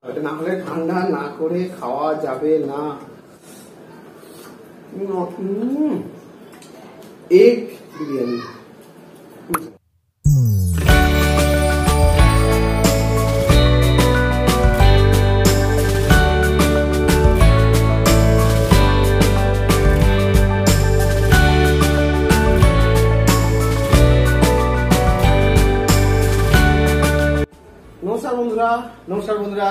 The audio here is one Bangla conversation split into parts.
এটা না হলে ঠান্ডা না করে খাওয়া যাবে না। এগ বিরিয়ানি। নমস্কার বন্ধুরা,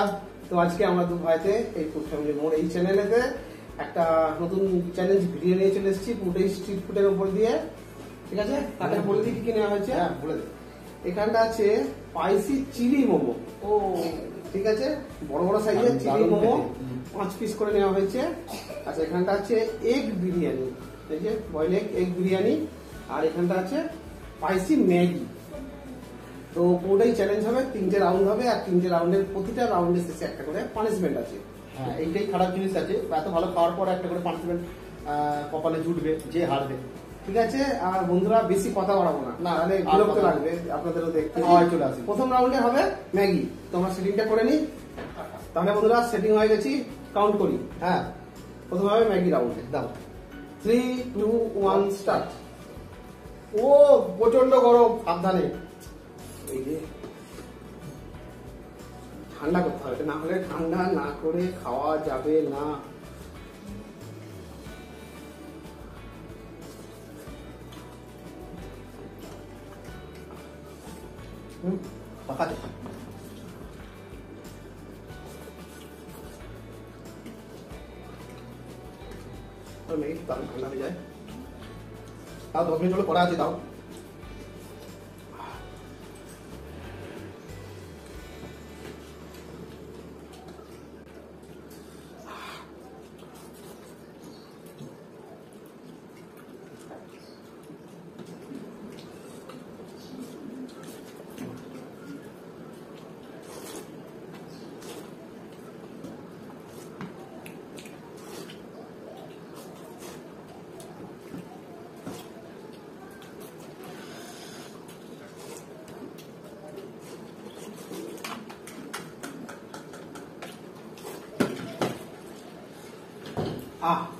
তো আজকে আমরা দু ভাইতে এই ফুড ফ্যামিলি মোড় এই চ্যানেলেতে একটা নতুন চ্যালেঞ্জ ভিডিও নিয়ে চলে এসেছি পুরোটাই স্ট্রিট ফুডের উপর দিয়ে। ঠিক আছে, তাকে বলে দিই কি নেওয়া হয়েছে। হ্যাঁ বলে দিই। এখানটা আছে স্পাইসি চিলি মোমো। ও ঠিক আছে, বড় বড় সাইজের চিলি মোমো 5 পিস করে নেওয়া হয়েছে। আচ্ছা, এখানটা আছে এগ বিরিয়ানি, এই যে বয়েল এগ বিরিয়ানি। আর এখানটা আছে স্পাইসি ম্যাগি। তো পুরোটাই চ্যালেঞ্জ হবে, 3টে রাউন্ড হবে, আর 3টে রাউন্ডের প্রতিটা রাউন্ডের শেষে একটা করে পানিশমেন্ট আছে। হ্যাঁ, এইটাই খারাপ জিনিস আছে, এত ভালো খাওয়ার পর একটা করে পানিশমেন্ট কপালে জুটবে যে হারবে। ঠিক আছে, আর বন্ধুরা বেশি কথা বাড়াবো না, তাহলে বিরক্ত লাগবে আপনাদেরও দেখতে। চলে আসি। প্রথম রাউন্ডে হবে ম্যাগি। তোমরা সেটিংটা করে নি। তাহলে বন্ধুরা সেটিং হয়ে গেছি, কাউন্ট করি। হ্যাঁ, প্রথম হবে ম্যাগি রাউন্ডে। দাও 3, 2, 1 স্টার্ট। ও প্রচন্ড গরম, সাবধানে। এই যে ঠান্ডা করতে হবে, না হলে ঠান্ডা না করে খাওয়া যাবে না। পাকাতে ম্যাগি তাহলে ঠান্ডা হয়ে যায়। তাও 10 মিনিট হলো করা আছে, তাও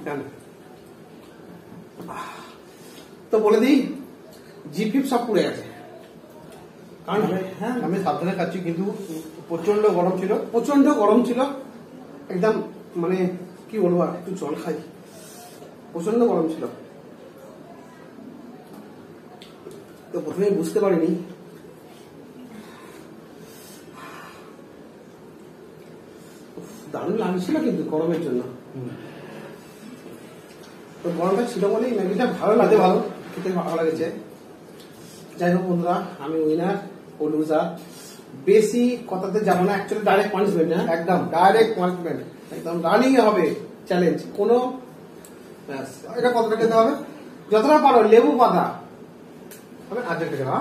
ডান। তো বলে দিই, জিপ ফিপ সব পুড়ে গেছে। কারণ হ্যাঁ আমি সাবধানে খাচ্ছি, কিন্তু প্রচন্ড গরম ছিল, প্রচন্ড গরম ছিল একদম। মানে কি বলবো, আর একটু জল খাই, প্রচন্ড গরম ছিল। তো প্রথমে বুঝতে পারিনি। দারুণ লাগছিল কিন্তু গরমের জন্য। তো গরমটা ছিল বলেই ম্যাগিটা ভালো লাগে, ভালো খেতে ভালো লাগেছে। যাই হোক বন্ধুরা, আমি উইনার ও লুজার। বেশি কথাতে যাবো না, অ্যাকচুয়ালি ডাইরেক্ট পানিশমেন্ট। হ্যাঁ একদম ডাইরেক্ট পানিশমেন্ট, একদম রানিং হবে চ্যালেঞ্জ। কোনো এটা কতটা খেতে হবে? যতটা পারো লেবু পাতা হবে। আজকে খেতে না,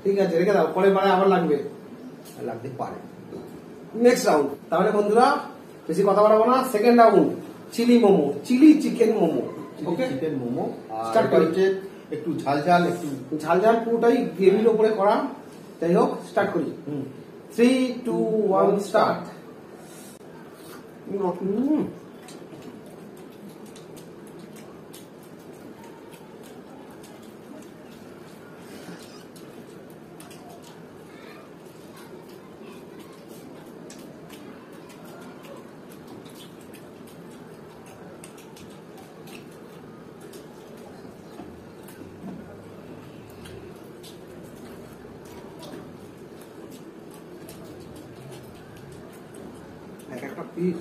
ঠিক আছে, রেখে দাও, পরে বারে আবার লাগবে, লাগতে পারে। Next round. তাহলে বন্ধুরা বেশি কথা বাড়াবো না, second round chili momo, chili chicken momo. Okay, chicken momo start করছে। একটু ঝাল ঝাল, একটু ঝাল ঝাল, পুরোটাই গ্রেভির উপরে করা। যাই হোক, স্টার্ট করি। 3, 2, 1 স্টার্ট। একটা পিস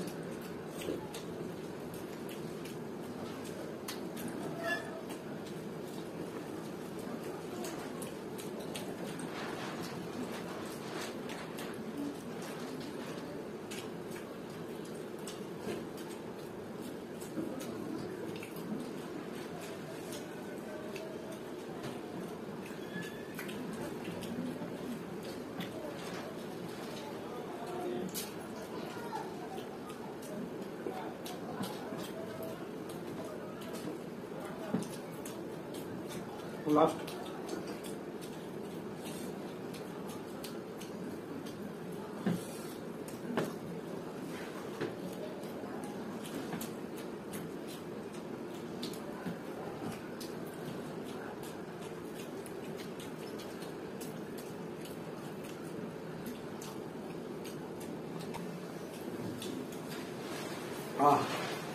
লাস্ট।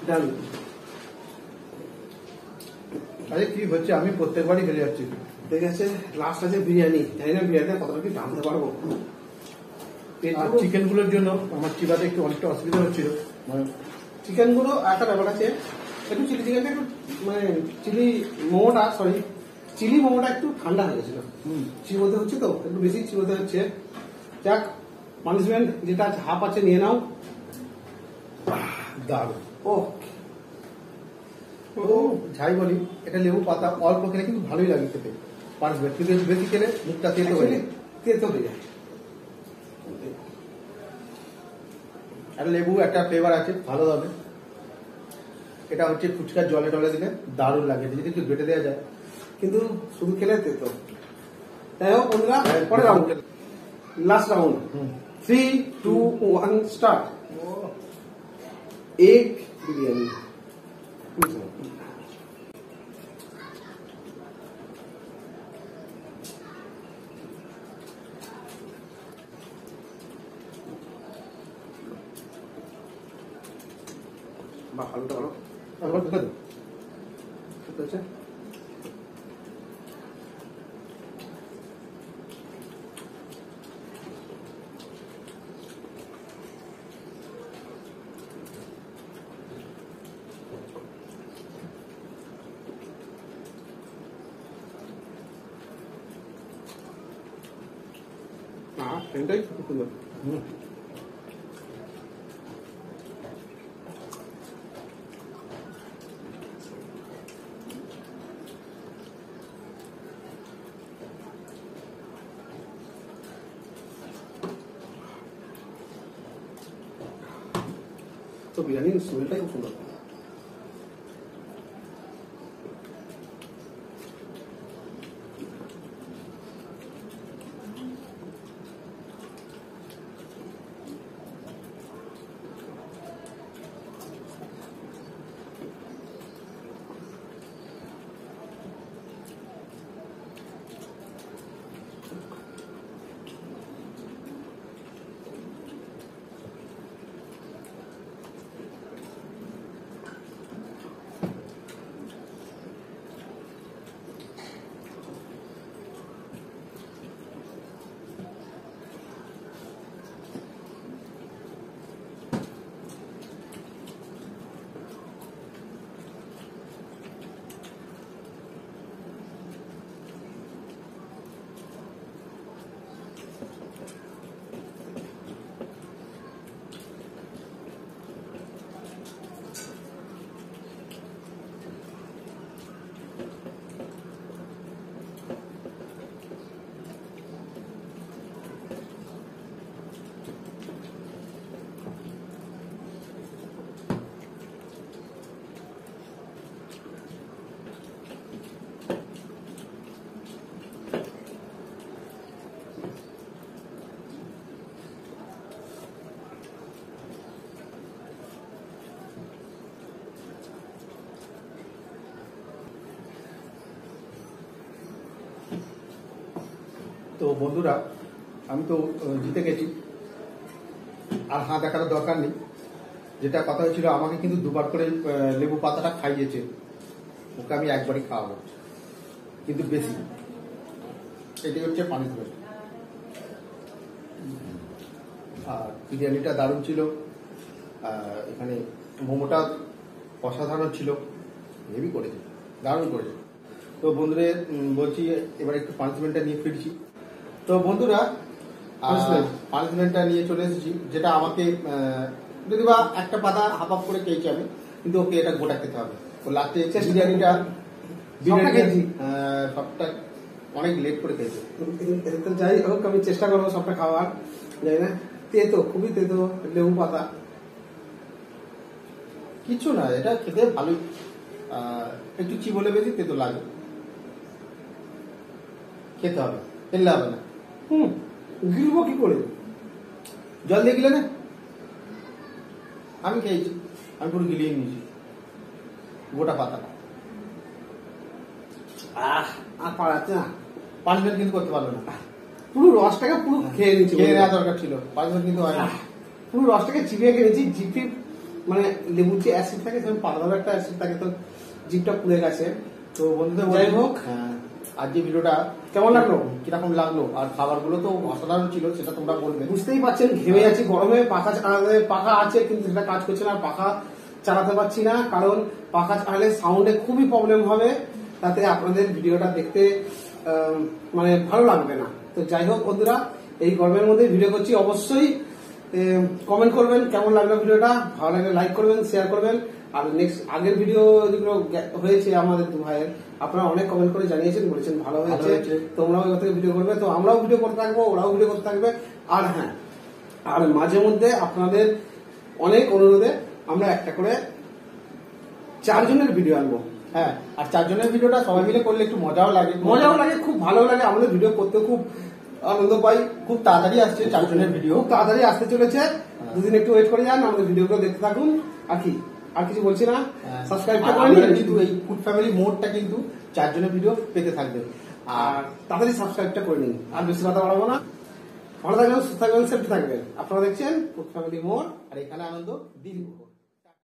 ডান। আরে কি হচ্ছে, আমি প্রত্যেকবারই হেরে যাচ্ছি। ঠিক আছে, লাস্ট আছে বিরিয়ানি। জানি না বিরিয়ানিটা কতটা কি টানতে পারবো। আর চিকেন গুলোর জন্য আমার চিবাতে একটু অনেকটা অসুবিধা হচ্ছিল। মানে চিকেন গুলো একটা ব্যাপার আছে, একটু চিলি চিকেনটা একটু মানে চিলি মোমোটা একটু ঠান্ডা হয়ে গেছিল। চিবোতে হচ্ছে তো, একটু বেশি চিবোতে হচ্ছে। যাক, পানিশমেন্ট যেটা হাফ আছে নিয়ে নাও। দারুণ। ও ও যাই বলি, এটা লেবু পাতা অল্প খেলে কিন্তু ভালোই লাগে খেতে, পারবে। কিন্তু বেশি খেলে মুখটা তেতো হয়ে যায়। তেতো হয়ে যায়। আর লেবু একটা ফ্লেভার আছে, ভালো হবে। এটা হচ্ছে ফুচকার জলে টলে দিলে দারুণ লাগে, যদি একটু বেটে দেওয়া যায়। কিন্তু শুধু খেলে তেতো। তাই হোক বন্ধুরা, পরে round, last round. 3, 2, 1 start. Egg biryani. বা আলুটা ভালো আবার ঢুকে দাও। ঠিক আছে। সেটাই খুব সুন্দর। তো বিরিয়ানির স্মেলটাই খুব সুন্দর। তো বন্ধুরা, আমি তো জিতে গেছি, আর হাত দেখানোর দরকার নেই। যেটা কথা হয়েছিল, আমাকে কিন্তু দুবার করে লেবু পাতাটা খাইয়েছে, ওকে আমি একবারই খাওয়াবো, কিন্তু বেশি। এটি হচ্ছে পানিশমেন্ট। আর বিরিয়ানিটা দারুণ ছিল, এখানে মোমোটা অসাধারণ ছিল, হেভি করেছে, দারুণ করেছে। তো বন্ধুরা বলছি, এবার একটু পানিশমেন্টটা নিয়ে ফিরছি। তো বন্ধুরা, পানিশমেন্টটা নিয়ে চলে এসেছি, যেটা আমাকে যদি বা একটা পাতা হাফ হাফ করে খেয়েছি আমি, কিন্তু ওকে এটা গোটা খেতে হবে। তো লাস্টে বিরিয়ানিটা সবটা অনেক লেট করে খেয়েছে। তো যাই হোক, আমি চেষ্টা করবো সবটা খাওয়ার। যাই না, তেতো, খুবই তেতো, লেবু পাতা। কিছু না, এটা খেতে ভালোই, একটু চিবলে বেশি তেতো লাগে, খেতে হবে, ফেললে হবে না। গিলবো কি করে? জল দিয়ে গিলে না, আমি খেয়েছি, আমি পুরো গিলিয়ে নিয়েছি গোটা পাতা। আর পারাচ্ছে না, পানিশমেন্ট কিন্তু করতে পারলো না, পুরো রসটাকে পুরো খেয়ে নিচ্ছি। খেয়ে নেওয়া দরকার ছিল, পানিশমেন্ট কিন্তু হয় না। পুরো রসটাকে চিবিয়ে খেয়ে নিচ্ছি, জিপি মানে লেবুর যে অ্যাসিড থাকে সেরকম পাতলা একটা অ্যাসিড থাকে, তো জিভটা পুড়ে গেছে। তো বন্ধুদের যাই হোক, আজ যে ভিডিওটা কেমন লাগলো? কিরকম লাগলো, আর খাবারগুলো তো অসাধারণ ছিল, সেটা তোমরা বলবে। বুঝতেই পারছেন ঘেমে যাচ্ছি গরমে, পাখা আছে কিন্তু সেটা কাজ করছে না, পাখা চালাতে পারছি না, কারণ পাখা চালালে সাউন্ডে খুবই প্রবলেম হবে, তাতে আপনাদের ভিডিওটা দেখতে মানে ভালো লাগবে না। তো যাই হোক বন্ধুরা, এই গরমের মধ্যে ভিডিও করছি, অবশ্যই কমেন্ট করবেন কেমন লাগলো ভিডিওটা, ভালো লাগলে লাইক করবেন, শেয়ার করবেন। আর নেক্সট আগের ভিডিও যেগুলো হয়েছে আমাদের দু ভাইয়ের, আপনারা অনেক কমেন্ট করে জানিয়েছেন, বলেছেন ভালো হয়েছে, তোমরাও ওই থেকে ভিডিও করবে, তো আমরাও ভিডিও করতে থাকবো, ওরাও ভিডিও করতে থাকবে। আর হ্যাঁ, আর মাঝে মধ্যে আপনাদের অনেক অনুরোধে আমরা একটা করে 4 জনের ভিডিও আনবো। হ্যাঁ, আর 4 জনের ভিডিওটা সবাই মিলে করলে একটু মজাও লাগে, খুব ভালো লাগে, আমাদের ভিডিও করতে খুব আনন্দ পাই। খুব তাড়াতাড়ি আসছে 4 জনের ভিডিও, খুব তাড়াতাড়ি আসতে চলেছে, দুদিন একটু ওয়েট করে যান, আমাদের ভিডিওগুলো দেখতে থাকুন। আর কি, আর কিছু বলছি না, সাবস্ক্রাইবটা করে নিন। কিন্তু এই ফুড ফ্যামিলি মোডটা কিন্তু 4 জনের ভিডিও পেতে থাকবে, আর তাড়াতাড়ি সাবস্ক্রাইবটা করে নিন। আর বেশি কথা বাড়াবো না, ভালো থাকবেন, সুস্থ থাকবেন, সেফটি থাকবেন। আপনারা দেখছেন ফুড ফ্যামিলি মোড, আর এখানে আনন্দ দীর্ঘ।